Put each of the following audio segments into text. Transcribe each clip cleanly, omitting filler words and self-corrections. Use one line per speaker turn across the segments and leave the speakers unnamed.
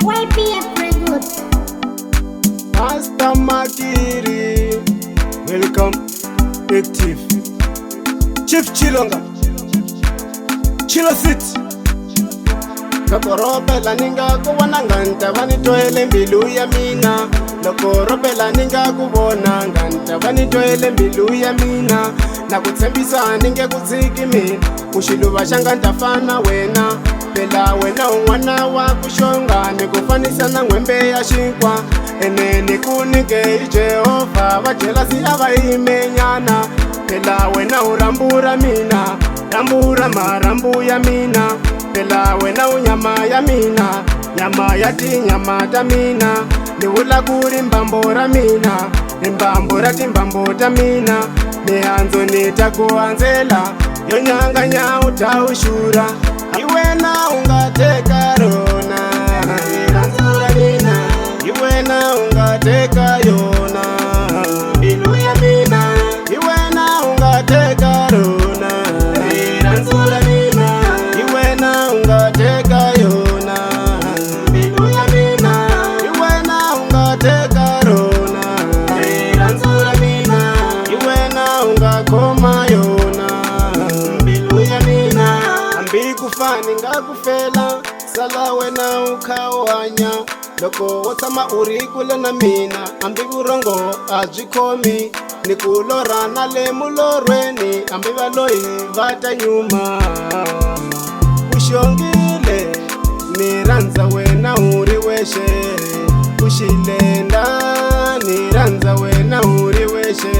YPF Records.
Master Makiri, welcome, active. Chief Chilonga, Chilo City. Lokoropela ninga kuwana nganta vanitoele mbilu ya mina. Lokoropela ninga kubona nganta vanitoele mbilu ya mina. Na kutsembisa ninge kutsiki mina. Kushiluva shanga ntafana wena. Pela wena umwana wa kushonga. Nikufanisa na ngwembe ya shinkwa. Ene nikunike Jehova. Vajelasi avaimenyana. Pela wena urambura mina. Rambura marambu ya mina. Pela wena unyama ya mina. Nyama yati nyama ta mina. Niwula kuri mbambora mina. Mbambora timbambota mina. Mihanzo nitakuanzela. Yonyanganya utaushura. Iwena ungateka rona. Iranzura mina. Iwena ungateka yona. Bilu ya mina. Iwena ungateka rona. Iranzura mina. Iwena ungateka yona. Bilu ya mina. Iwena ungateka rona. Iranzura mina. Iwena ungakoma yona. Bilu ya mina. Ambi kufani ngakufela. Sala wena ukawanya. Loko wotama urikule na mina. Ambi burongo ajikomi. Nikulora na le mulorweni. Ambi valoi vata nyuma. Ushongile niranza wena uri weshe. Ushilenda niranza wena uri weshe.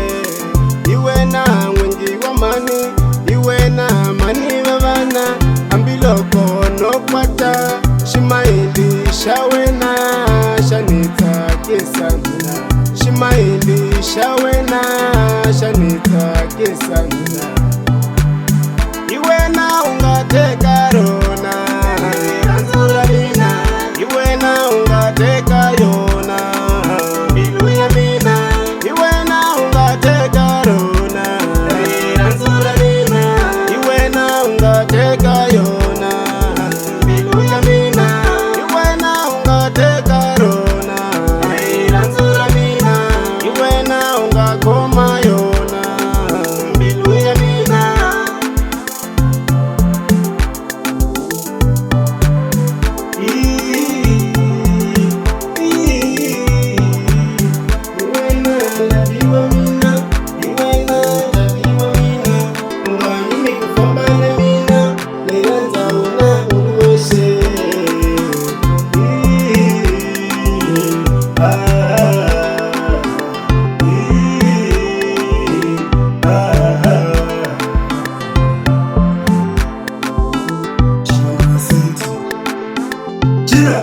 Iwena mwengi wa mani. Iwena mani vavana. Ambi loko nokwata. Shimaili shawena shanita kisana. Shimaili shawena shanita kisana. Iwena ungateka rona. Iranzura mina. Iwena ungateka yona. Bilu ya mina. Iwena ungateka rona. Iranzura mina. Iwena ungateka yona. Bilu ya mina. Iwena ungateka rona. Iranzura mina. Iwena ungakoma yona. Bilu ya mina. Iwena laviwa mina. Iwena laviwa mina. Ungayumi kufambana mina. Niranza una uwese. Chila